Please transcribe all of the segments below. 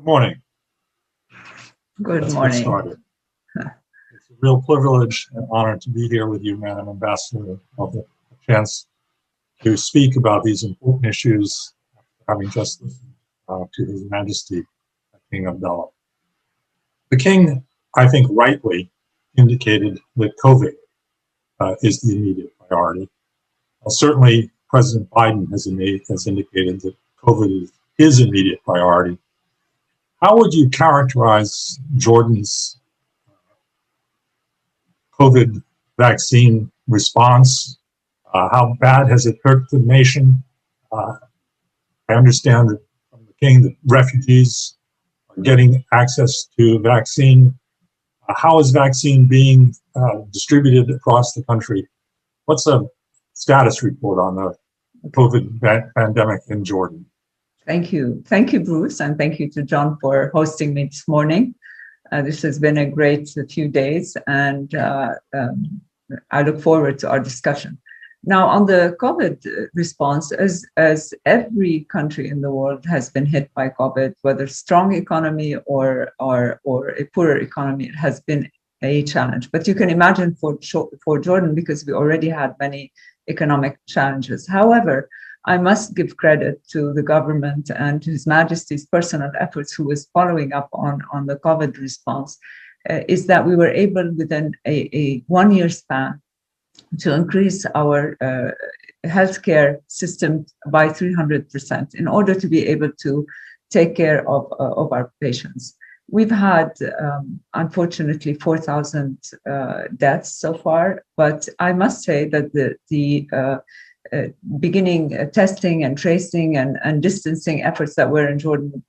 Good morning. Good Let's morning. get started. It's a real privilege and honor to be here with you, Madam Ambassador, of the chance to speak about these important issues, having just listened to His Majesty, King Abdullah. The King, I think rightly, indicated that COVID is the immediate priority. Certainly, President Biden has indicated that COVID is his immediate priority. How would you characterize Jordan's COVID vaccine response? How bad has it hurt the nation? I understand that from the King that refugees are getting access to vaccine. How is vaccine being distributed across the country? What's a status report on the COVID pandemic in Jordan? Thank you. Thank you, Bruce, and thank you to John for hosting me this morning. This has been a great few days, and I look forward to our discussion. Now, on the COVID response, as every country in the world has been hit by COVID, whether strong economy or a poorer economy, it has been a challenge. But you can imagine for Jordan, because we already had many economic challenges. However, I must give credit to the government and to His Majesty's personal efforts, who was following up on the COVID response, is that we were able within a 1 year span to increase our healthcare system by 300% in order to be able to take care of our patients. We've had, unfortunately, 4,000 deaths so far, but I must say that the beginning testing and tracing and distancing efforts that were in Jordan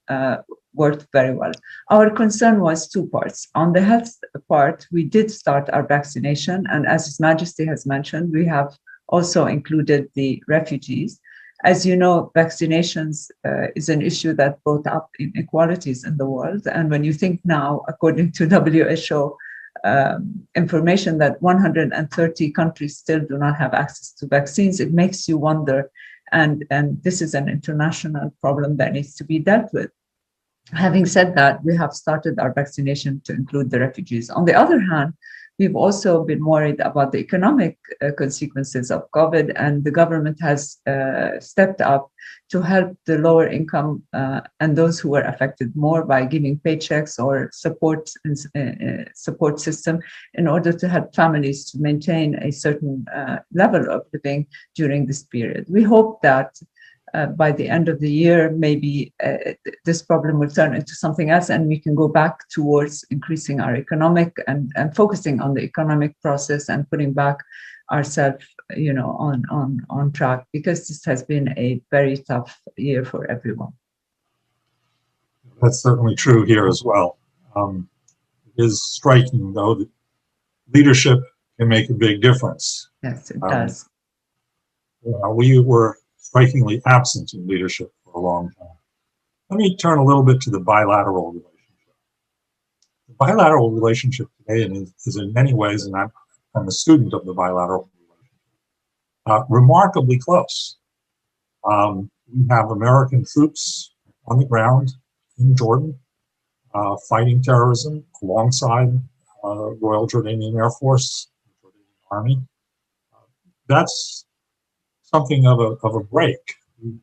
worked very well. Our concern was two parts. On the health part, we did start our vaccination, and as His Majesty has mentioned, we have also included the refugees. As you know, vaccinations is an issue that brought up inequalities in the world, and when you think now, according to WHO, information that 130 countries still do not have access to vaccines, it makes you wonder, and this is an international problem that needs to be dealt with. Having said that, we have started our vaccination to include the refugees. On the other hand, we've also been worried about the economic consequences of COVID, and the government has stepped up to help the lower income and those who were affected more by giving paychecks or support system in order to help families to maintain a certain level of living during this period. We hope that by the end of the year, maybe this problem will turn into something else, and we can go back towards increasing our economic and focusing on the economic process and putting back ourselves, on track, because this has been a very tough year for everyone. That's certainly true here as well. It is striking, though, that leadership can make a big difference. Yes, it does. We were strikingly absent in leadership for a long time. Let me turn a little bit to the bilateral relationship. The bilateral relationship today is in many ways, and I'm a student of the bilateral relationship, remarkably close. We have American troops on the ground in Jordan fighting terrorism alongside Royal Jordanian Air Force, Jordanian Army. That's something of a break.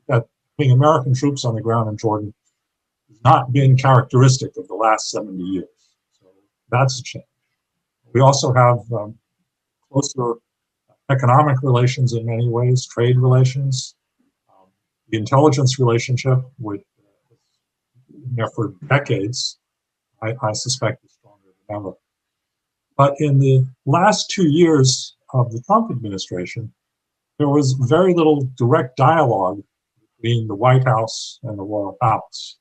That being American troops on the ground in Jordan has not been characteristic of the last 70 years. So that's a change. We also have closer economic relations in many ways, trade relations. The intelligence relationship, which has been there for decades, I suspect is stronger than ever. But in the last 2 years of the Trump administration, there was very little direct dialogue between the White House and the Royal Palace.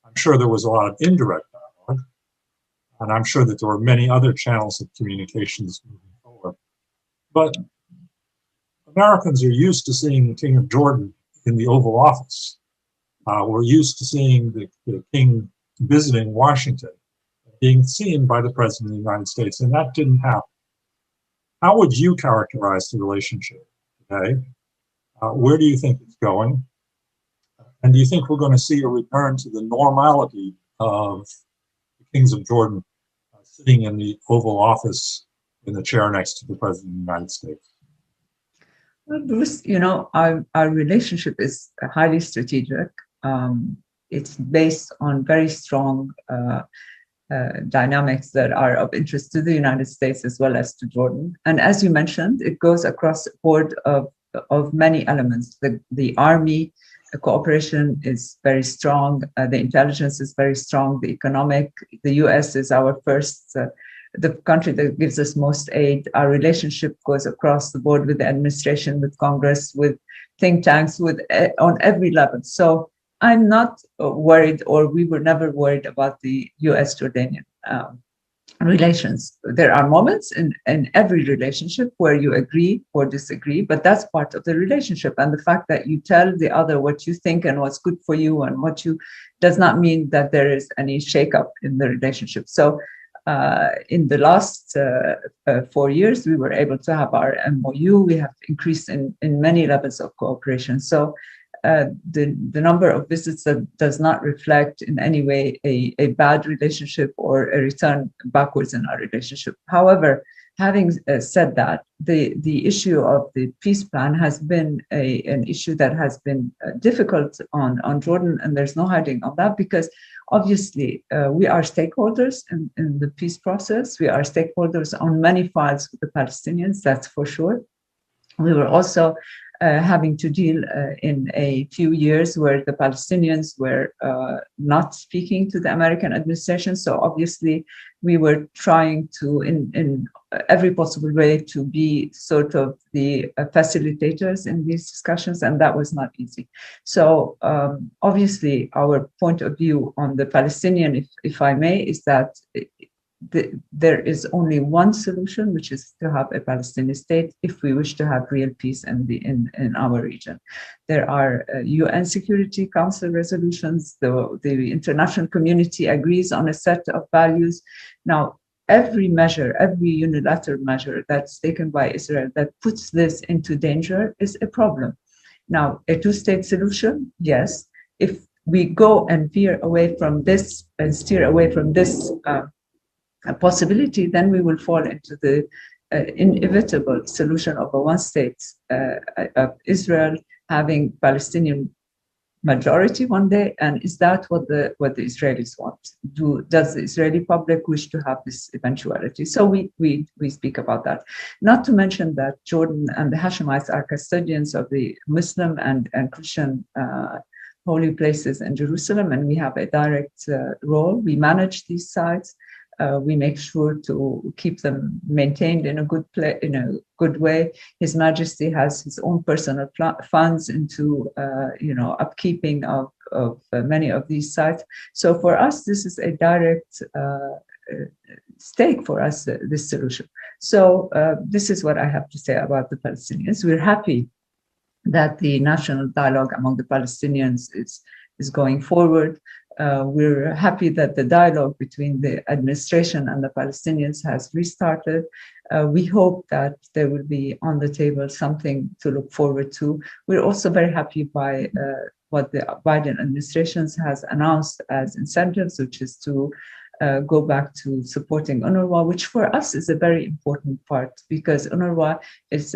I'm sure there was a lot of indirect dialogue, and I'm sure that there were many other channels of communications moving forward. But Americans are used to seeing the King of Jordan in the Oval Office. We're used to seeing the King visiting Washington, being seen by the President of the United States, and that didn't happen. How would you characterize the relationship today? Where do you think it's going? And do you think we're going to see a return to the normality of the kings of Jordan sitting in the Oval Office in the chair next to the President of the United States? Well, Bruce, our relationship is highly strategic. It's based on very strong dynamics that are of interest to the United States as well as to Jordan. And as you mentioned, it goes across the board of many elements. The army cooperation is very strong. The intelligence is very strong. The economic, the U.S. is our first, the country that gives us most aid. Our relationship goes across the board with the administration, with Congress, with think tanks, on every level. So I'm not worried, or we were never worried about the U.S.-Jordanian relations. There are moments in every relationship where you agree or disagree, but that's part of the relationship. And the fact that you tell the other what you think and what's good for you and what you does not mean that there is any shakeup in the relationship. So in the last 4 years, we were able to have our MOU. We have increased in many levels of cooperation. So the number of visits that does not reflect in any way a bad relationship or a return backwards in our relationship. However, having said that, the issue of the peace plan has been an issue that has been difficult on Jordan, and there's no hiding on that, because obviously we are stakeholders in the peace process. We are stakeholders on many files with the Palestinians, that's for sure. We were also having to deal in a few years where the Palestinians were not speaking to the American administration. So obviously we were trying to, in every possible way, to be sort of the facilitators in these discussions, and that was not easy. So obviously our point of view on the Palestinian, if I may, is that there is only one solution, which is to have a Palestinian state if we wish to have real peace in our region. There are UN Security Council resolutions. The international community agrees on a set of values. Now, every measure, every unilateral measure that's taken by Israel that puts this into danger is a problem. Now, a two-state solution, yes. If we go and veer away from this and steer away from this a possibility, then we will fall into the inevitable solution of a one-state of Israel having Palestinian majority one day. And is that what the Israelis want? Does the Israeli public wish to have this eventuality? So we speak about that. Not to mention that Jordan and the Hashemites are custodians of the Muslim and Christian holy places in Jerusalem, and we have a direct role. We manage these sites. We make sure to keep them maintained in a good way. His Majesty has his own personal funds into upkeeping of many of these sites. So for us, this is a direct stake for us, this solution. So this is what I have to say about the Palestinians. We're happy that the national dialogue among the Palestinians is going forward. We're happy that the dialogue between the administration and the Palestinians has restarted. We hope that there will be on the table something to look forward to. We're also very happy by what the Biden administration has announced as incentives, which is to go back to supporting UNRWA, which for us is a very important part, because UNRWA is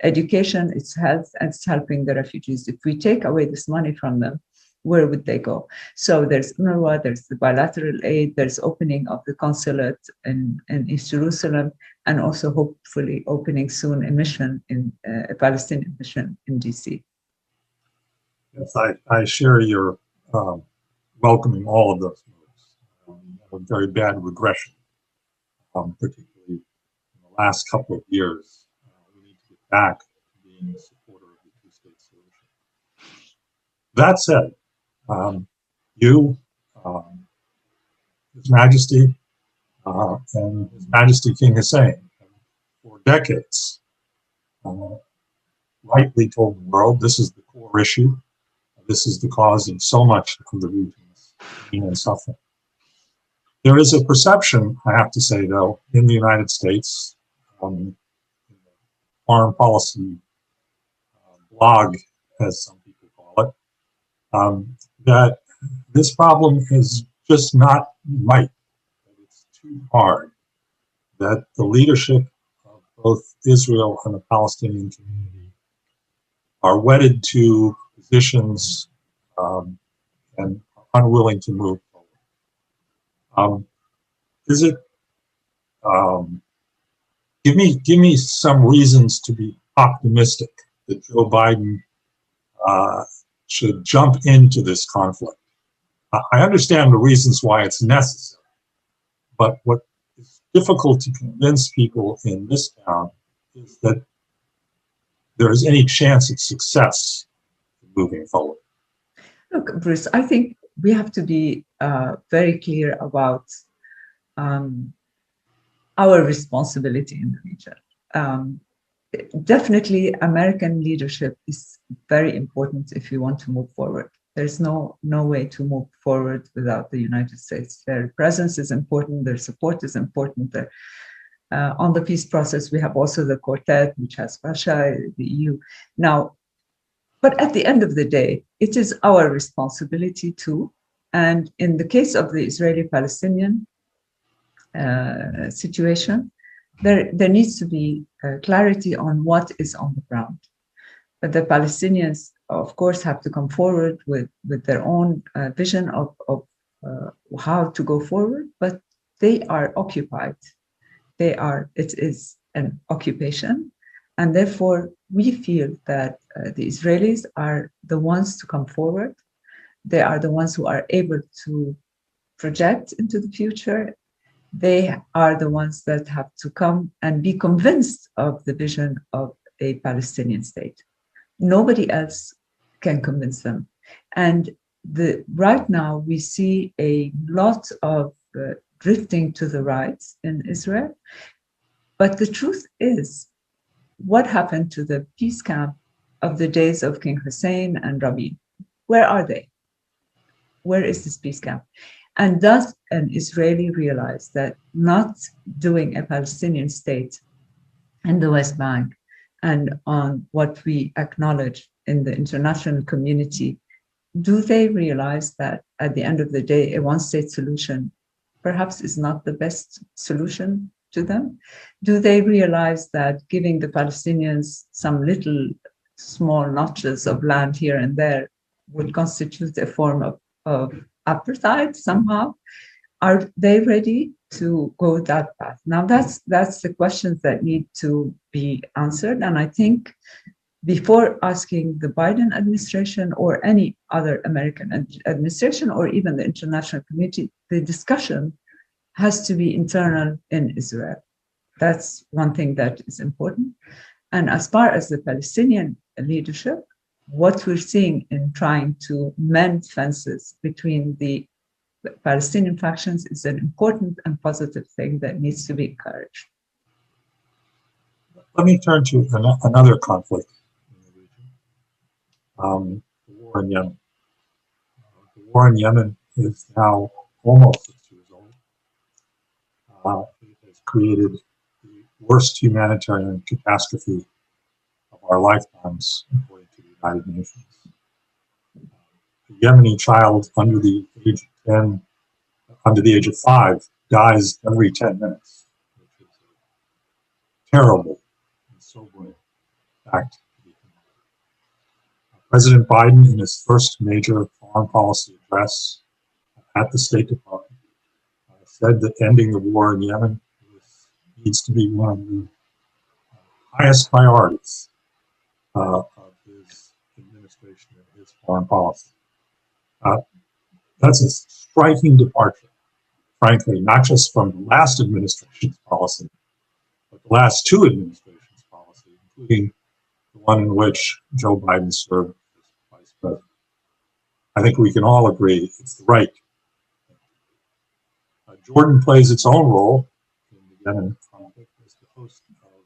education, it's health, and it's helping the refugees. If we take away this money from them, where would they go? So there's UNRWA, there's the bilateral aid, there's opening of the consulate in East Jerusalem, and also hopefully opening soon a mission a Palestinian mission in DC. Yes, I share your welcoming all of those moves. A very bad regression, particularly in the last couple of years. We need to get back to being a supporter of the two-state solution. That said, you, His Majesty, and His Majesty King Hussein, for decades, rightly told the world this is the core issue. This is the cause of so much of the region's pain and suffering. There is a perception, I have to say, though, in the United States, in the foreign policy blog, as some people call it, that This problem is just not right. It's too hard that the leadership of both Israel and the Palestinian community are wedded to positions and are unwilling to move forward. Is it? Give me some reasons to be optimistic that Joe Biden should jump into this conflict. I understand the reasons why it's necessary, but what is difficult to convince people in this town is that there is any chance of success moving forward. Look, Bruce, I think we have to be very clear about our responsibility in the region. Definitely, American leadership is very important if you want to move forward. There's no way to move forward without the United States. Their presence is important, their support is important. On the peace process, we have also the quartet, which has Russia, the EU. Now, but at the end of the day, it is our responsibility too. And in the case of the Israeli-Palestinian situation, there needs to be clarity on what is on the ground. But the Palestinians, of course, have to come forward with their own vision of how to go forward, but they are occupied. It is an occupation. And therefore, we feel that the Israelis are the ones to come forward. They are the ones who are able to project into the future. They are the ones that have to come and be convinced of the vision of a Palestinian state. Nobody else can convince them. And right now, we see a lot of drifting to the right in Israel. But the truth is, what happened to the peace camp of the days of King Hussein and Rabin? Where are they? Where is this peace camp? And does an Israeli realize that not doing a Palestinian state in the West Bank and on what we acknowledge in the international community, do they realize that at the end of the day, a one-state solution perhaps is not the best solution to them? Do they realize that giving the Palestinians some little small notches of land here and there would constitute a form of apartheid somehow? Are they ready to go that path? Now, that's the questions that need to be answered. And I think before asking the Biden administration or any other American administration or even the international community, the discussion has to be internal in Israel. That's one thing that is important. And as far as the Palestinian leadership, what we're seeing in trying to mend fences between the Palestinian factions is an important and positive thing that needs to be encouraged. Let me turn to another conflict in the region, the war in Yemen. The war in Yemen is now almost 6 years old. It has created the worst humanitarian catastrophe of our lifetimes, according to the United Nations. A Yemeni child under the age of 10, under the age of 5, dies every 10 minutes, which is a terrible and sobering fact. President Biden, in his first major foreign policy address at the State Department, said that ending the war in Yemen needs to be one of the highest priorities of his administration and his foreign policy. That's a striking departure, frankly, not just from the last administration's policy, but the last two administrations' policy, including the one in which Joe Biden served as vice president. I think we can all agree it's the right thing. Jordan plays its own role in the Yemen conflict as the host of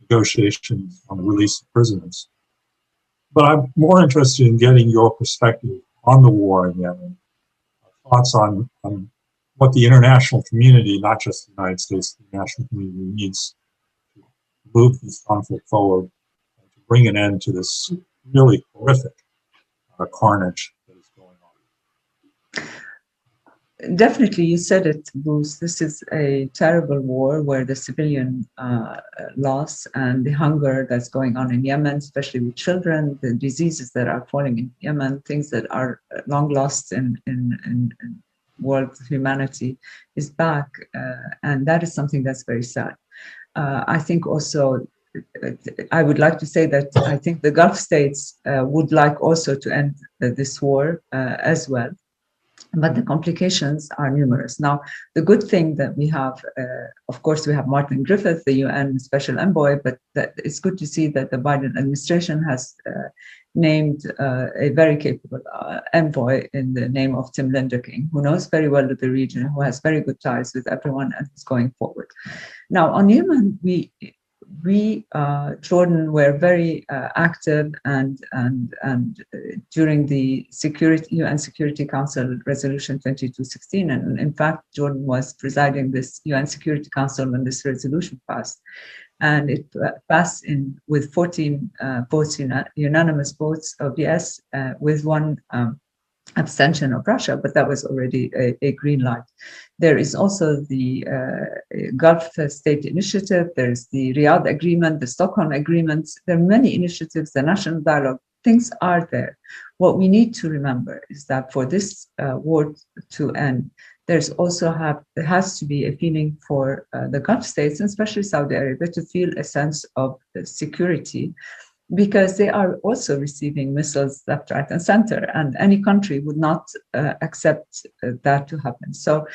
negotiations on the release of prisoners. But I'm more interested in getting your perspective on the war in Yemen, thoughts on what the international community, not just the United States, the international community needs to move this conflict forward and to bring an end to this really horrific carnage that is going on. Definitely, you said it, Bruce. This is a terrible war where the civilian loss and the hunger that's going on in Yemen, especially with children, the diseases that are falling in Yemen, things that are long lost in world humanity, is back, and that is something that's very sad. I think also I would like to say that I think the Gulf states would like also to end this war as well. But the complications are numerous. Now, the good thing that we have, of course, we have Martin Griffith, the UN Special Envoy, but it's good to see that the Biden administration has named a very capable envoy in the name of Tim Linderking, who knows very well the region, who has very good ties with everyone and is going forward. Now, on Yemen, we Jordan were very active and during the UN Security Council Resolution 2216, and in fact Jordan was presiding this UN Security Council when this resolution passed, and it passed with 14 votes, unanimous votes of yes, with one abstention of Russia, but that was already a green light. There is also the Gulf State Initiative, there's the Riyadh Agreement, the Stockholm Agreements, there are many initiatives, the National Dialogue, things are there. What we need to remember is that for this war to end, there has to be a feeling for the Gulf states, and especially Saudi Arabia, to feel a sense of security, because they are also receiving missiles left, right, and center, and any country would not accept that to happen. So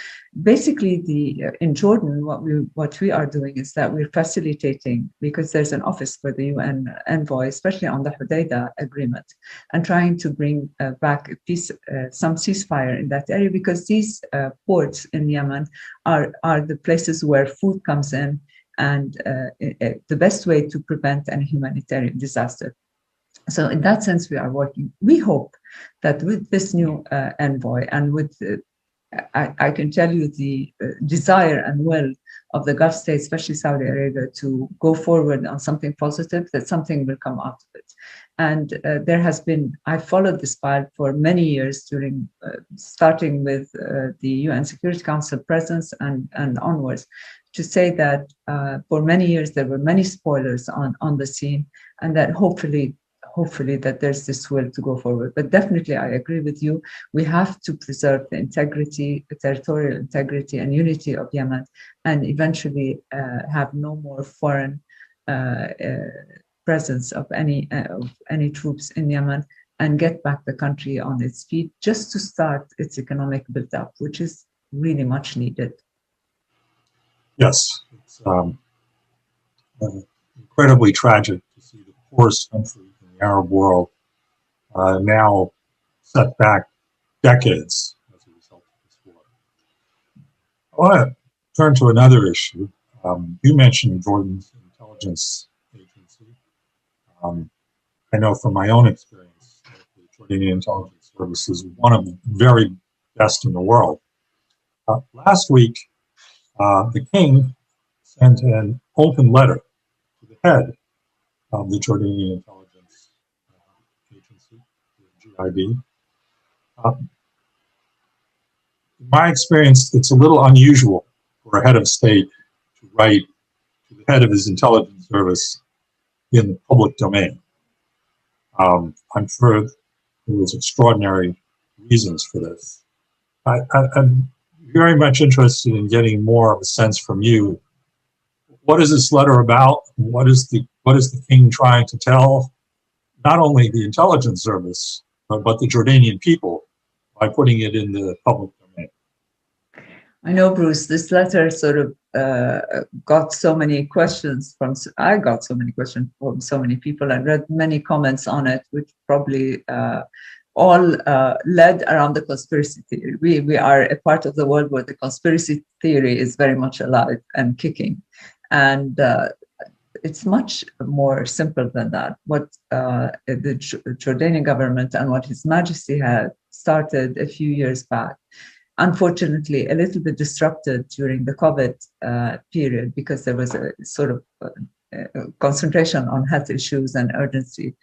basically, in Jordan, what we are doing is that we're facilitating, because there's an office for the UN envoy, especially on the Hudaydah agreement, and trying to bring back peace, some ceasefire in that area, because these ports in Yemen are the places where food comes in, and the best way to prevent any humanitarian disaster. So in that sense, we are working. We hope that with this new envoy, and with, I can tell you the desire and will of the Gulf states, especially Saudi Arabia, to go forward on something positive, that something will come out of it. And there has been, I followed this file for many years, starting with the UN Security Council presence and onwards, to say that for many years there were many spoilers on the scene, and that hopefully that there's this will to go forward. But definitely I agree with you, we have to preserve the integrity, the territorial integrity and unity of Yemen, and eventually have no more foreign presence of any troops in Yemen, and get back the country on its feet, just to start its economic build-up, which is really much needed. Yes, it's incredibly tragic to see the poorest country in the Arab world now set back decades as a result of this war. I want to turn to another issue. You mentioned Jordan's intelligence agency. I know from my own experience that the Jordanian intelligence service is one of the very best in the world. Last week, the king sent an open letter to the head of the Jordanian Intelligence Agency, the GID. In my experience, it's a little unusual for a head of state to write to the head of his intelligence service in the public domain. I'm sure there was extraordinary reasons for this. I'm very much interested in getting more of a sense from you. What is this letter about? What is the king trying to tell not only the intelligence service, but the Jordanian people by putting it in the public domain? I know, Bruce, this letter sort of got so many questions I got so many questions from so many people. I read many comments on it, which probably all led around the conspiracy theory. We are a part of the world where the conspiracy theory is very much alive and kicking. And it's much more simple than that. What the Jordanian government and what His Majesty had started a few years back, unfortunately a little bit disrupted during the COVID period, because there was a sort of concentration on health issues and urgency,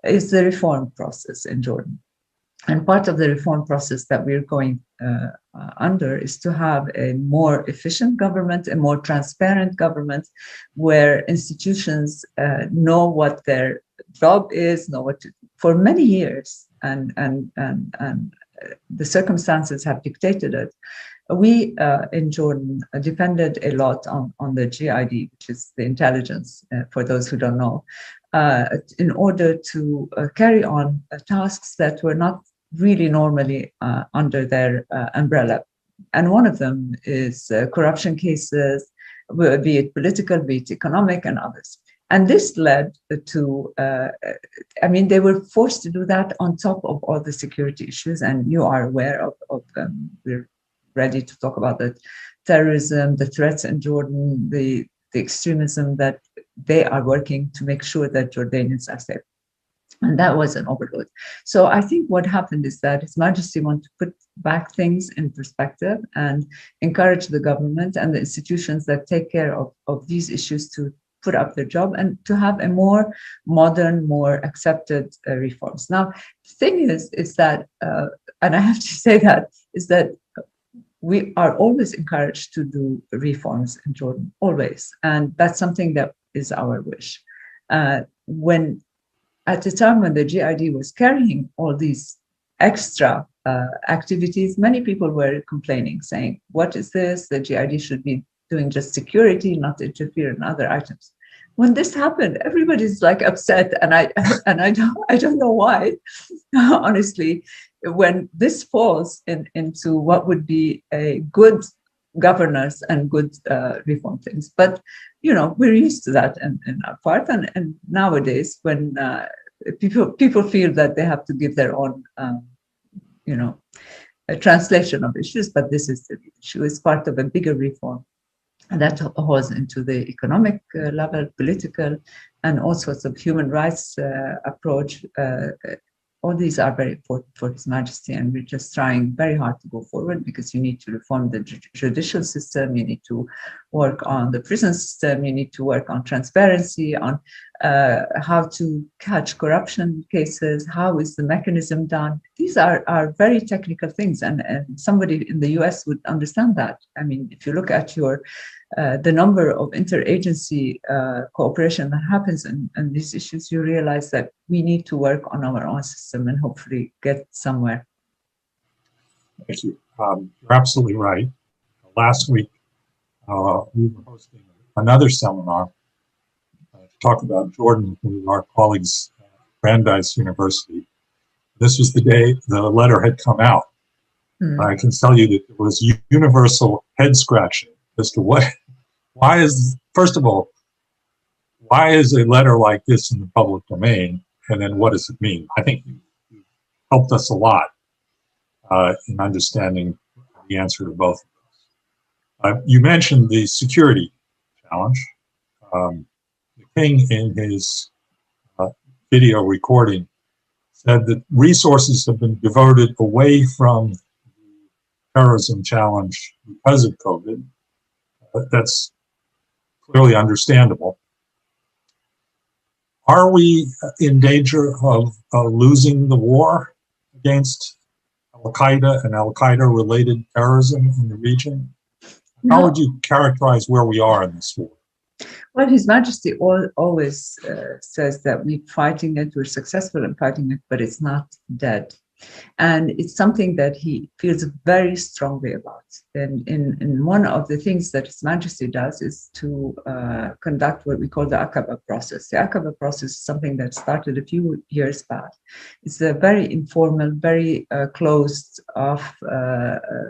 is the reform process in Jordan. And part of the reform process that we're going under is to have a more efficient government, a more transparent government, where institutions know what their job is, know what to do. For many years, and the circumstances have dictated it. We in Jordan depended a lot on the GID, which is the intelligence, for those who don't know, in order to carry on tasks that were not really normally under their umbrella. And one of them is corruption cases, be it political, be it economic, and others. And this led to, they were forced to do that on top of all the security issues. And you are aware of we're ready to talk about the terrorism, the threats in Jordan, the extremism that they are working to make sure that Jordanians are safe. And that was an overload. So I think what happened is that His Majesty wanted to put back things in perspective and encourage the government and the institutions that take care of these issues to put up their job and to have a more modern, more accepted reforms. Now, the thing is that, and I have to say that, is that we are always encouraged to do reforms in Jordan, always. And that's something that is our wish. At the time when the GID was carrying all these extra activities, many people were complaining, saying, what is this? The GID should be doing just security, not interfere in other items. When this happened, everybody's like upset, and I don't know why, honestly. When this falls into what would be a good governance and good reform things, but we're used to that in our part, and nowadays when people feel that they have to give their own a translation of issues, but this is the issue. It's part of a bigger reform. And that holds into the economic level, political, and all sorts of human rights approach. All these are very important for His Majesty, and we're just trying very hard to go forward because you need to reform the judicial system, you need to work on the prison system, you need to work on transparency, on how to catch corruption cases, how is the mechanism done. These are very technical things, and somebody in the US would understand that. I mean, if you look at the number of interagency cooperation that happens in these issues, you realize that we need to work on our own system and hopefully get somewhere. Thank you. You're absolutely right. Last week, we were hosting another seminar to talk about Jordan with our colleagues at Brandeis University. This was the day the letter had come out. I can tell you that there was universal head scratching as to first of all, why is a letter like this in the public domain? And then what does it mean? I think you helped us a lot in understanding the answer to both of those. You mentioned the security challenge. The King, in his video recording, said that resources have been devoted away from the terrorism challenge because of COVID. That's clearly understandable. Are we in danger of losing the war against Al-Qaeda and Al-Qaeda related terrorism in the region? No. How would you characterize where we are in this war? Well, His Majesty always says that we're fighting it, we're successful in fighting it, but it's not dead. And it's something that he feels very strongly about. And in one of the things that His Majesty does is to conduct what we call the Aqaba process. The Aqaba process is something that started a few years back. It's a very informal, very closed off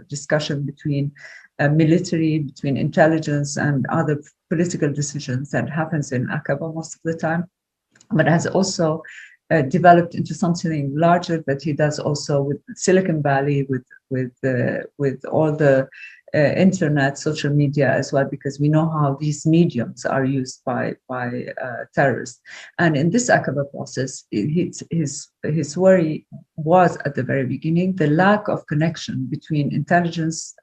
discussion between military, between intelligence and other political decisions that happens in Aqaba most of the time, but has also developed into something larger that he does also with Silicon Valley, with all the internet, social media as well, because we know how these mediums are used by terrorists. And in this Aqaba process, his worry was at the very beginning the lack of connection between intelligence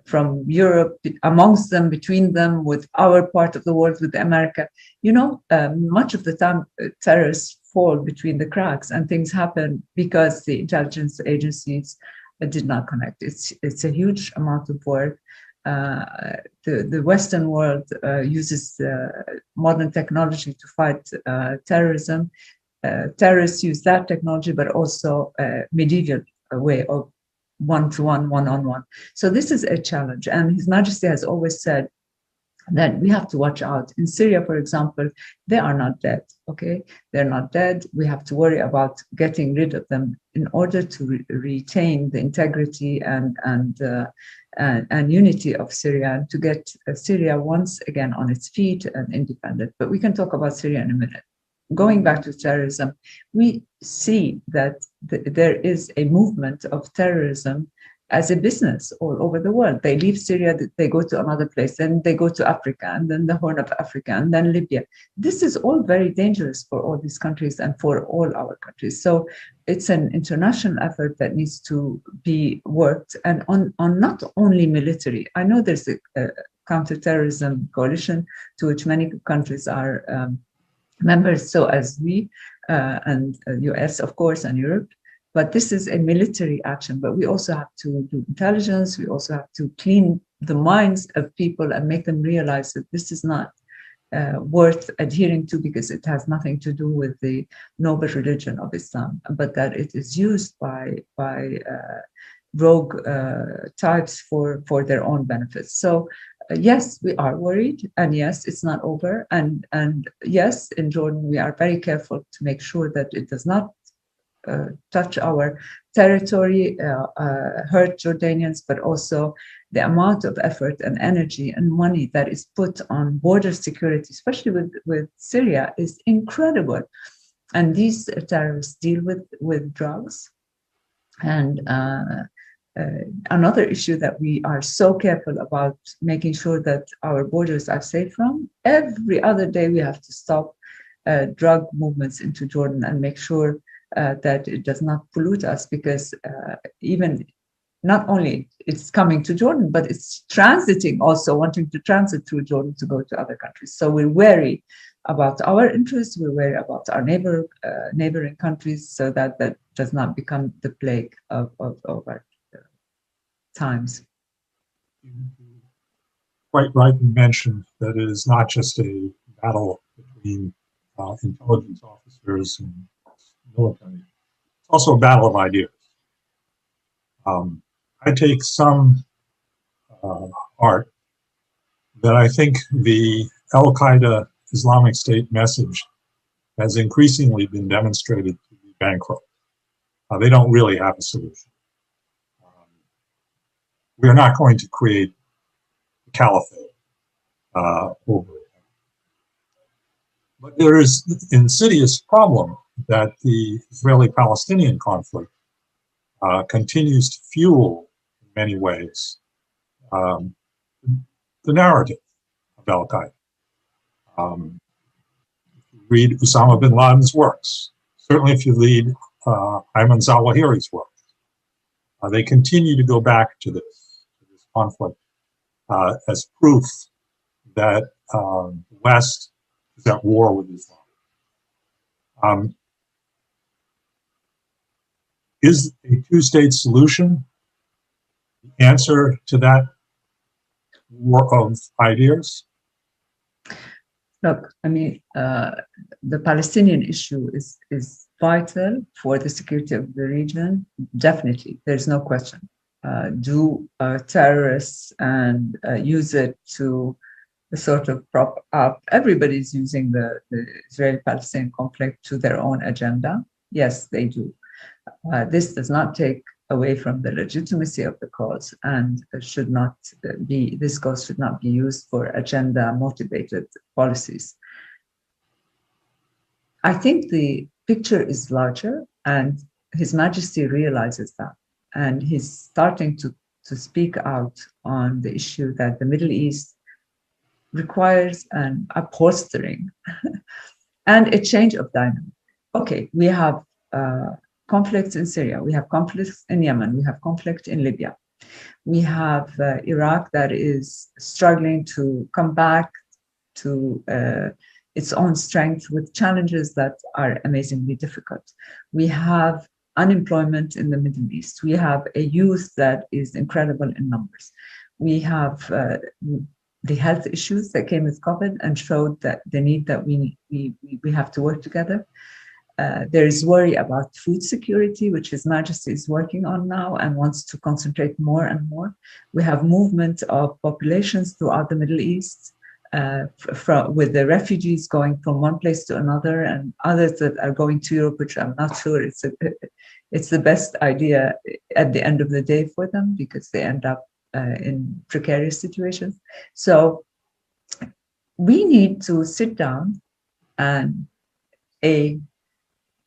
from Europe, amongst them, between them, with our part of the world, with America. Much of the time terrorists fall between the cracks, and things happen because the intelligence agencies did not connect. It's a huge amount of work. The Western world uses modern technology to fight terrorism. Terrorists use that technology, but also a medieval way of one-to-one, one-on-one. So this is a challenge. And His Majesty has always said that we have to watch out. In Syria, for example, they are not dead, okay? They're not dead. We have to worry about getting rid of them in order to retain the integrity and unity of Syria, and to get Syria once again on its feet and independent. But we can talk about Syria in a minute. Going back to terrorism, we see that there is a movement of terrorism as a business all over the world. They leave Syria, they go to another place, then they go to Africa, and then the Horn of Africa, and then Libya. This is all very dangerous for all these countries and for all our countries. So it's an international effort that needs to be worked, and on not only military. I know there's a counterterrorism coalition to which many countries are members, so as we and US, of course, and Europe. But this is a military action, but we also have to do intelligence. We also have to clean the minds of people and make them realize that this is not worth adhering to, because it has nothing to do with the noble religion of Islam, but that it is used by rogue types for their own benefits. So yes, we are worried, and yes, it's not over. And yes, in Jordan, we are very careful to make sure that it does not touch our territory, hurt Jordanians, but also the amount of effort and energy and money that is put on border security, especially with Syria, is incredible. And these terrorists deal with drugs. And another issue that we are so careful about making sure that our borders are safe from, every other day we have to stop drug movements into Jordan and make sure that it does not pollute us, because even not only it's coming to Jordan, but it's transiting, also wanting to transit through Jordan to go to other countries. So we're wary about our interests, we're wary about our neighboring countries, so that does not become the plague of our times. You quite rightly mentioned that it is not just a battle between intelligence officers and military. It's also a battle of ideas. I take some art that I think the Al-Qaeda Islamic State message has increasingly been demonstrated to be bankrupt. They don't really have a solution. We are not going to create a caliphate over it. But there is an insidious problem that the Israeli-Palestinian conflict continues to fuel, in many ways, the narrative of Al-Qaeda. If you read Osama bin Laden's works, certainly if you read Ayman Zawahiri's work, they continue to go back to this conflict as proof that the West is at war with Islam. Is a two-state solution the answer to that war of ideas? Look, I mean, the Palestinian issue is vital for the security of the region. Definitely, there's no question. Do terrorists and use it to sort of prop up? Everybody's using the Israeli-Palestinian conflict to their own agenda. Yes, they do. This does not take away from the legitimacy of the cause, and should not be. This cause should not be used for agenda-motivated policies. I think the picture is larger, and His Majesty realizes that, and he's starting to speak out on the issue that the Middle East requires an upholstering and a change of dynamic. Okay, we have conflicts in Syria, we have conflicts in Yemen, we have conflict in Libya. We have Iraq that is struggling to come back to its own strength with challenges that are amazingly difficult. We have unemployment in the Middle East. We have a youth that is incredible in numbers. We have the health issues that came with COVID and showed that the need that we have to work together. There is worry about food security, which His Majesty is working on now and wants to concentrate more and more. We have movement of populations throughout the Middle East, with the refugees going from one place to another, and others that are going to Europe, which I'm not sure it's the best idea at the end of the day for them, because they end up in precarious situations. So we need to sit down and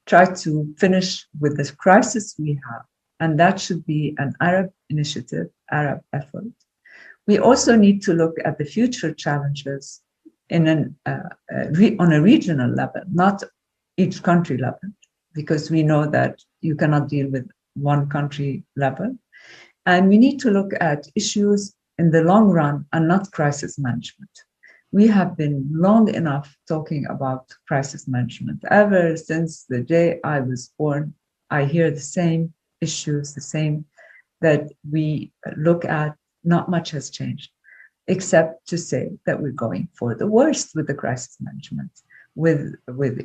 try to finish with this crisis we have, and that should be an Arab initiative, Arab effort. We also need to look at the future challenges on a regional level, not each country level, because we know that you cannot deal with one country level. And we need to look at issues in the long run and not crisis management. We have been long enough talking about crisis management. Ever since the day I was born, I hear the same issues, the same that we look at. Not much has changed, except to say that we're going for the worst with the crisis management, with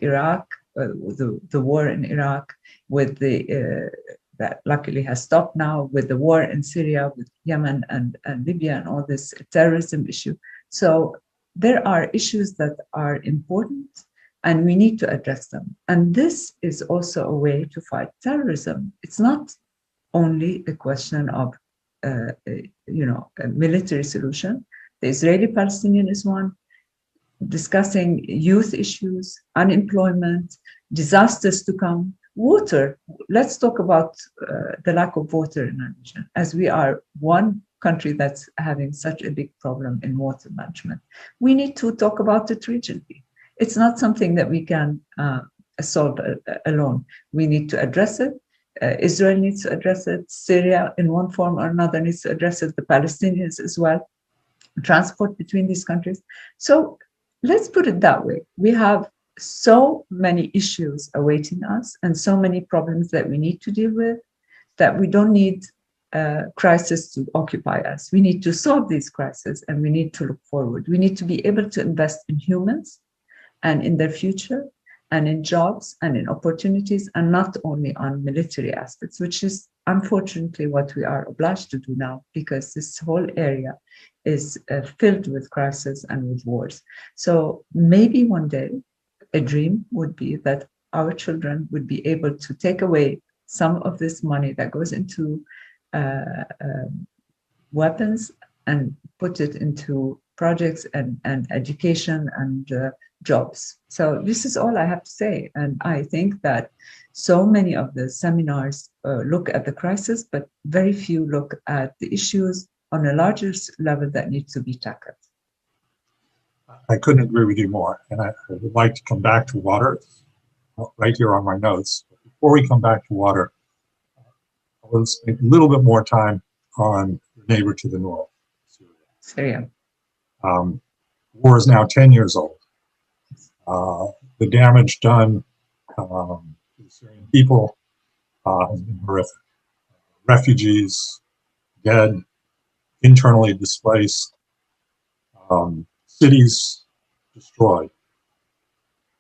Iraq, the war in Iraq, with that luckily has stopped now, with the war in Syria, with Yemen and Libya, and all this terrorism issue. So there are issues that are important, and we need to address them. And this is also a way to fight terrorism. It's not only a question of a military solution. The Israeli-Palestinian is one. Discussing youth issues, unemployment, disasters to come, water. Let's talk about the lack of water in our region, as we are one country that's having such a big problem in water management. We need to talk about it regionally. It's not something that we can solve alone. We need to address it. Israel needs to address it. Syria, in one form or another, needs to address it. The Palestinians as well. Transport between these countries. So let's put it that way. We have so many issues awaiting us and so many problems that we need to deal with, that we don't need crisis to occupy us. We need to solve these crises, and we need to look forward. We need to be able to invest in humans and in their future, and in jobs and in opportunities, and not only on military aspects, which is unfortunately what we are obliged to do now, because this whole area is filled with crisis and with wars. So maybe one day a dream would be that our children would be able to take away some of this money that goes into weapons and put it into projects and education and jobs. So this is all I have to say. And I think that so many of the seminars look at the crisis, but very few look at the issues on a larger level that needs to be tackled. I couldn't agree with you more. And I would like to come back to water right here on my notes. Before we come back to water, I will spend a little bit more time on your neighbor to the north, Syria. War is now 10 years old. The damage done to the Syrian people has been horrific. Refugees, dead, internally displaced, cities destroyed.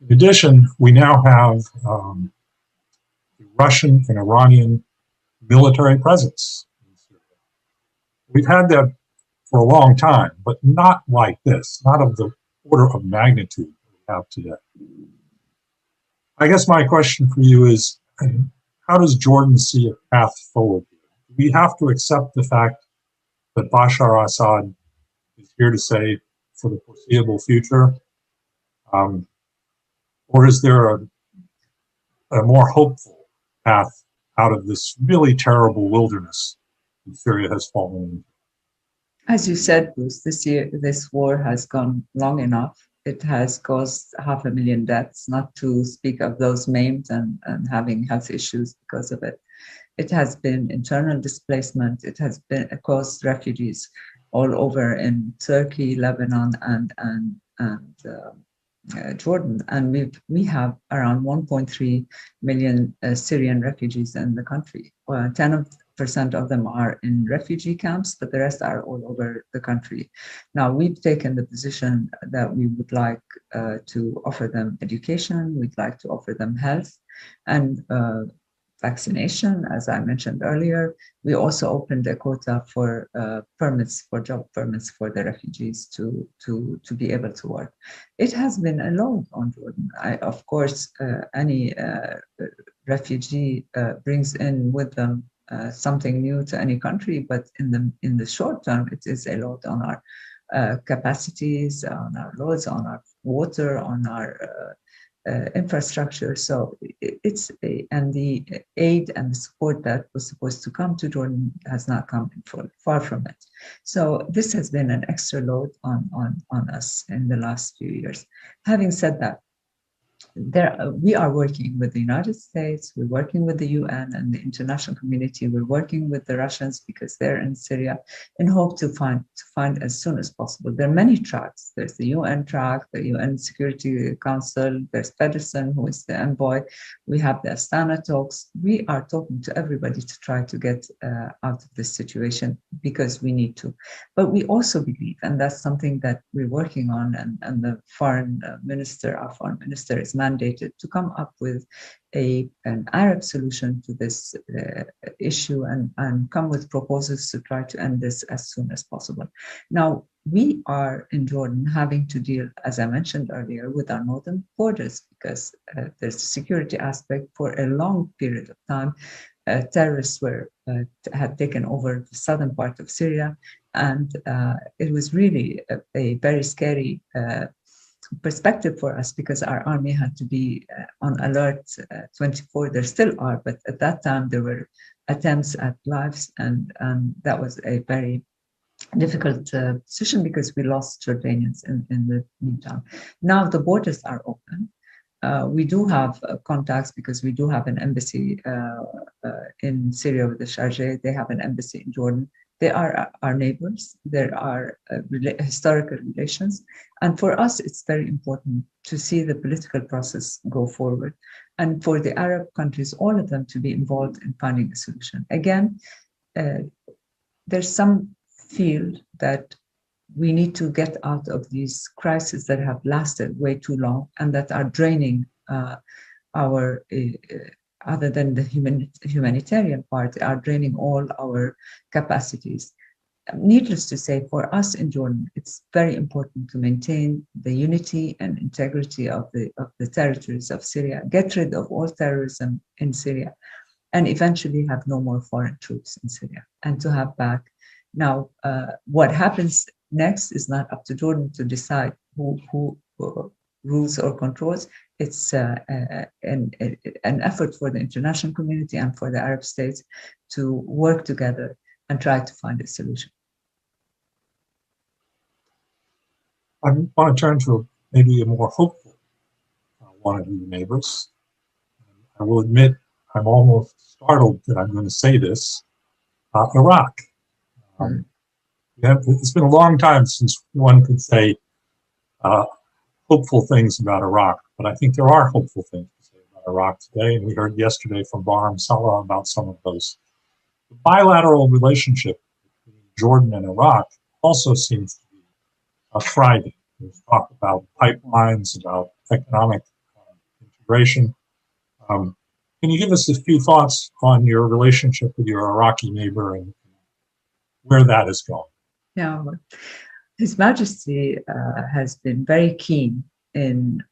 In addition, we now have the Russian and Iranian military presence in Syria. We've had that for a long time, but not like this, not of the order of magnitude we have today. I guess my question for you is, how does Jordan see a path forward? Do we have to accept the fact that Bashar al-Assad is here to stay for the foreseeable future? Or is there a more hopeful path out of this really terrible wilderness that Syria has fallen into? As you said, Bruce, this war has gone long enough. It has caused 500,000 deaths, not to speak of those maimed and having health issues because of it. It has been internal displacement. It has been caused refugees all over in Turkey, Lebanon, and Jordan, and we have around 1.3 million Syrian refugees in the country. 10% of them are in refugee camps, but the rest are all over the country. Now, we've taken the position that we would like to offer them education, we'd like to offer them health and vaccination, as I mentioned earlier. We also opened a quota for permits, for job permits for the refugees to be able to work. It has been a load on Jordan. Of course, any refugee brings in with them something new to any country, but in the short term, it is a load on our capacities, on our loads, on our water, on our infrastructure. So and the aid and the support that was supposed to come to Jordan has not come in full, far from it. So this has been an extra load on us in the last few years. Having said that, we are working with the United States, we're working with the UN and the international community, we're working with the Russians because they're in Syria in hope to find as soon as possible. There are many tracks. There's the UN track, the UN Security Council, there's Pedersen, who is the envoy. We have the Astana talks. We are talking to everybody to try to get out of this situation because we need to. But we also believe, and that's something that we're working on, and the foreign minister, our foreign minister, is mandated to come up with an Arab solution to this issue and come with proposals to try to end this as soon as possible. Now, we are in Jordan having to deal, as I mentioned earlier, with our northern borders because there's a security aspect. For a long period of time, terrorists had taken over the southern part of Syria, and it was really a very scary perspective for us because our army had to be on alert 24. There still are, but at that time there were attempts at lives, and that was a very difficult position because we lost Jordanians in the meantime. Now the borders are open. We do have contacts because we do have an embassy in Syria with the Sharjah. They have an embassy in Jordan. They are our neighbors. There are historical relations. And for us, it's very important to see the political process go forward. And for the Arab countries, all of them to be involved in finding a solution. Again, there's some feel that we need to get out of these crises that have lasted way too long and that are draining our other than the humanitarian part, are draining all our capacities. Needless to say, for us in Jordan, it's very important to maintain the unity and integrity of the territories of Syria, get rid of all terrorism in Syria, and eventually have no more foreign troops in Syria, and to have back. Now, what happens next is not up to Jordan to decide who rules or controls. It's an effort for the international community and for the Arab states to work together and try to find a solution. I want to turn to maybe a more hopeful one of your neighbors. I will admit I'm almost startled that I'm going to say this, Iraq. It's been a long time since one could say hopeful things about Iraq, but I think there are hopeful things to say about Iraq today, and we heard yesterday from Bahram Saleh about some of those. The bilateral relationship between Jordan and Iraq also seems to be thriving. There's talk about pipelines, about economic integration. Can you give us a few thoughts on your relationship with your Iraqi neighbor and where that is going? Yeah, His Majesty has been very keen in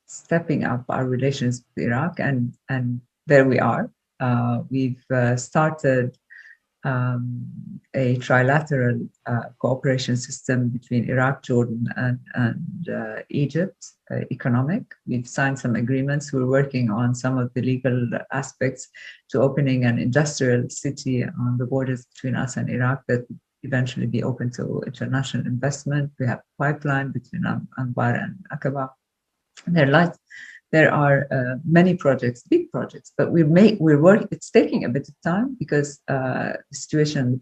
stepping up our relations with Iraq, and there we are. We've started a trilateral cooperation system between Iraq, Jordan, and Egypt, economic. We've signed some agreements. We're working on some of the legal aspects to opening an industrial city on the borders between us and Iraq that would eventually be open to international investment. We have a pipeline between Anbar and Aqaba. There there are many projects, big projects, but we're working. It's taking a bit of time because the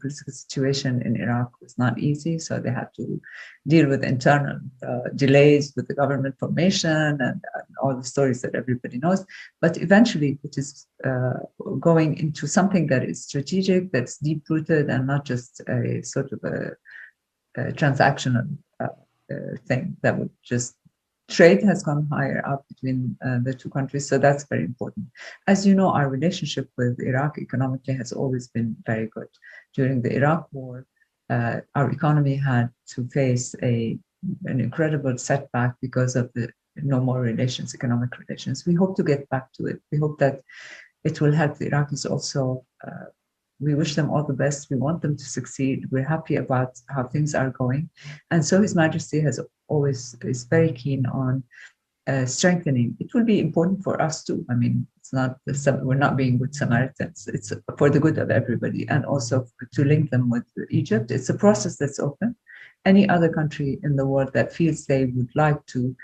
political situation in Iraq was not easy. So they had to deal with internal delays with the government formation and all the stories that everybody knows. But eventually, it is going into something that is strategic, that's deep-rooted, and not just a sort of a transactional thing that would just. Trade has gone higher up between the two countries, so that's very important. As you know, our relationship with Iraq economically has always been very good. During the Iraq War, our economy had to face an incredible setback because of the no more relations, economic relations. We hope to get back to it. We hope that it will help the Iraqis also. We wish them all the best. We want them to succeed. We're happy about how things are going. And so His Majesty is very keen on strengthening. It will be important for us too. I mean, we're not being good Samaritans. It's for the good of everybody, and also to link them with Egypt. It's a process that's open. Any other country in the world that feels they would like to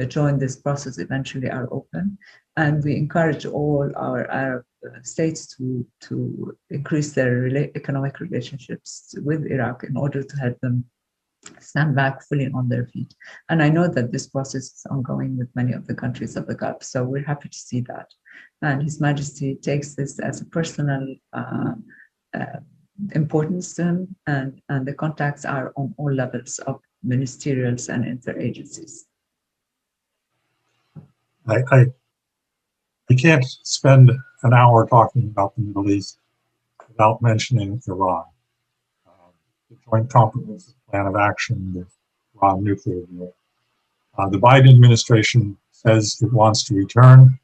join this process eventually are open. And we encourage all our Arab states to increase their economic relationships with Iraq in order to help them stand back fully on their feet. And I know that this process is ongoing with many of the countries of the Gulf, so we're happy to see that. And His Majesty takes this as a personal importance to him, and the contacts are on all levels of ministerials and interagencies. I can't spend an hour talking about the Middle East without mentioning Iran. The Joint Comprehensive Plan of Action, the Iran nuclear deal. The Biden administration says it wants to return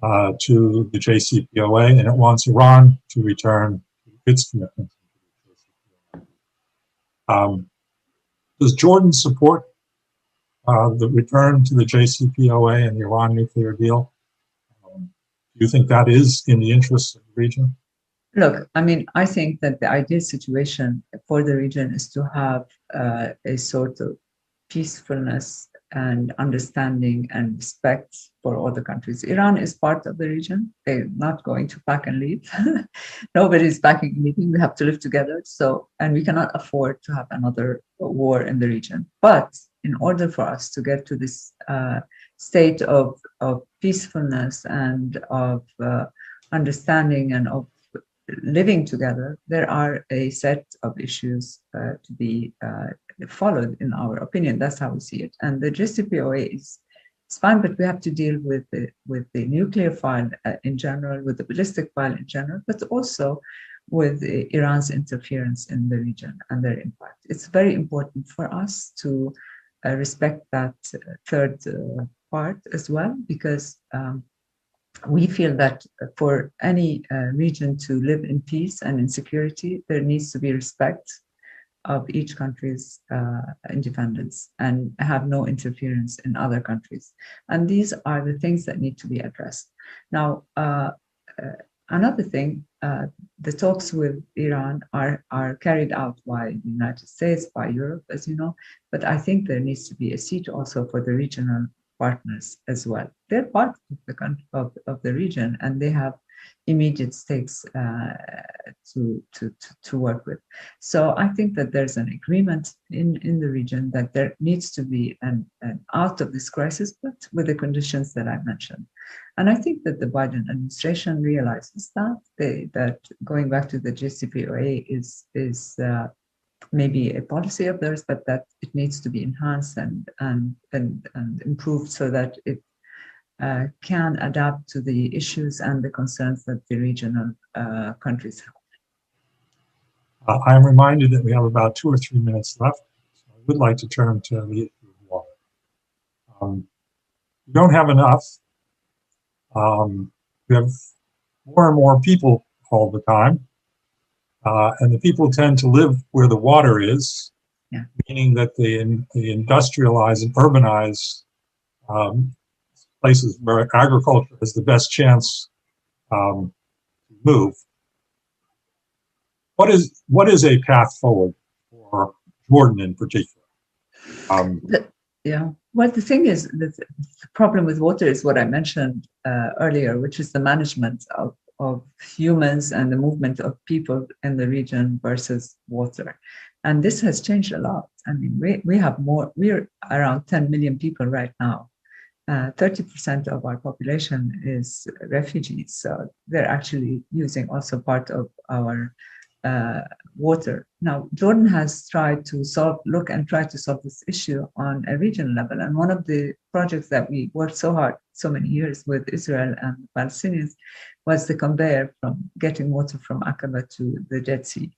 to the JCPOA, and it wants Iran to return to its commitment to the JCPOA. Does Jordan support the return to the JCPOA and the Iran nuclear deal? Do you think that is in the interests of the region? Look, I mean, I think that the ideal situation for the region is to have a sort of peacefulness and understanding and respect for all the countries. Iran is part of the region. They're not going to pack and leave. Nobody's packing and leaving. We have to live together. And we cannot afford to have another war in the region. But in order for us to get to this state of peacefulness and of understanding and of living together, there are a set of issues to be followed, in our opinion. That's how we see it. And the JCPOA is fine, but we have to deal with the nuclear file in general, with the ballistic file in general, but also with Iran's interference in the region and their impact. It's very important for us to respect that third part as well, because we feel that for any region to live in peace and in security, there needs to be respect of each country's independence and have no interference in other countries. And these are the things that need to be addressed. Now, another thing, the talks with Iran are carried out by the United States, by Europe, as you know, but I think there needs to be a seat also for the regional partners as well. They're part of the country, of the region, and they have immediate stakes to work with. So I think that there's an agreement in the region that there needs to be an out of this crisis, but with the conditions that I mentioned. And I think that the Biden administration realizes that going back to the JCPOA is maybe a policy of theirs, but that it needs to be enhanced and improved so that it can adapt to the issues and the concerns that the regional countries have. I'm reminded that we have about 2 or 3 minutes left. So I would like to turn to the issue of water. We don't have enough. We have more and more people all the time. And the people tend to live where the water is, meaning that they industrialize and urbanize places where agriculture has the best chance to move. What is a path forward for Jordan in particular? Yeah. Well, the thing is, the problem with water is what I mentioned earlier, which is the management of humans and the movement of people in the region versus water. And this has changed a lot. I mean, we have more, we're around 10 million people right now. 30% of our population is refugees. So they're actually using also part of our water. Now, Jordan has tried to look and try to solve this issue on a regional level. And one of the projects that we worked so hard, so many years with Israel and the Palestinians, was the conveyor from getting water from Aqaba to the Dead Sea.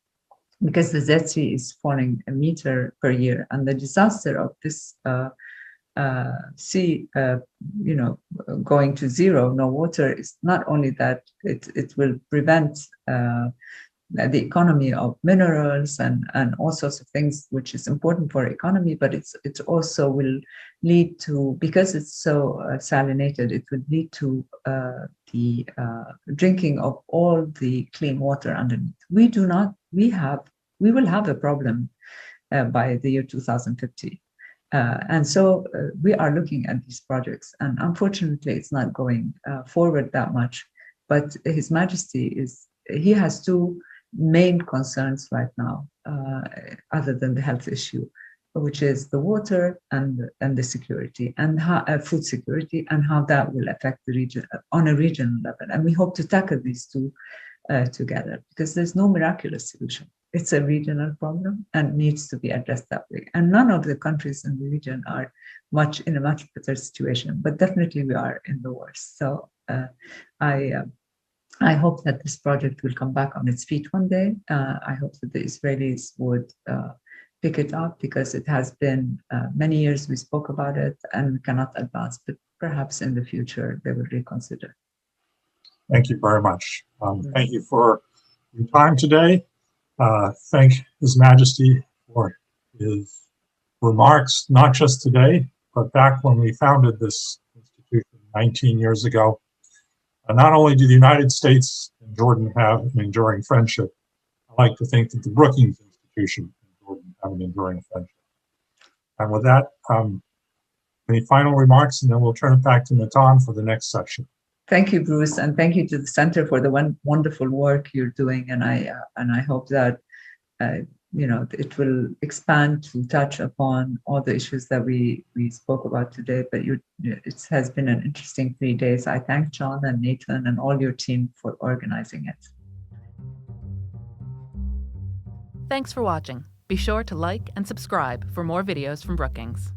Because the Dead Sea is falling a meter per year. And the disaster of this sea, going to zero, no water, is not only that it will prevent the economy of minerals and all sorts of things, which is important for economy, but it also will lead to, because it's so salinated, it would lead to the drinking of all the clean water underneath. We will have a problem by the year 2050. And so we are looking at these projects, and unfortunately, it's not going forward that much. But His Majesty he has two main concerns right now, other than the health issue, which is the water and the security, and how food security, and how that will affect the region on a regional level. And we hope to tackle these two together, because there's no miraculous solution. It's a regional problem and needs to be addressed that way. And none of the countries in the region are in a much better situation, but definitely we are in the worst. So I hope that this project will come back on its feet one day. I hope that the Israelis would pick it up, because it has been many years we spoke about it and we cannot advance, but perhaps in the future they will reconsider. Thank you very much. Thank you for your time today. Thank His Majesty for his remarks, not just today, but back when we founded this institution 19 years ago. Not only do the United States and Jordan have an enduring friendship, I like to think that the Brookings Institution and Jordan have an enduring friendship. And with that, any final remarks, and then we'll turn it back to Natan for the next section. Thank you, Bruce, and thank you to the Center for the wonderful work you're doing. And I hope that it will expand to touch upon all the issues that we spoke about today. But it has been an interesting 3 days. I thank John and Nathan and all your team for organizing it. Thanks for watching. Be sure to like and subscribe for more videos from Brookings.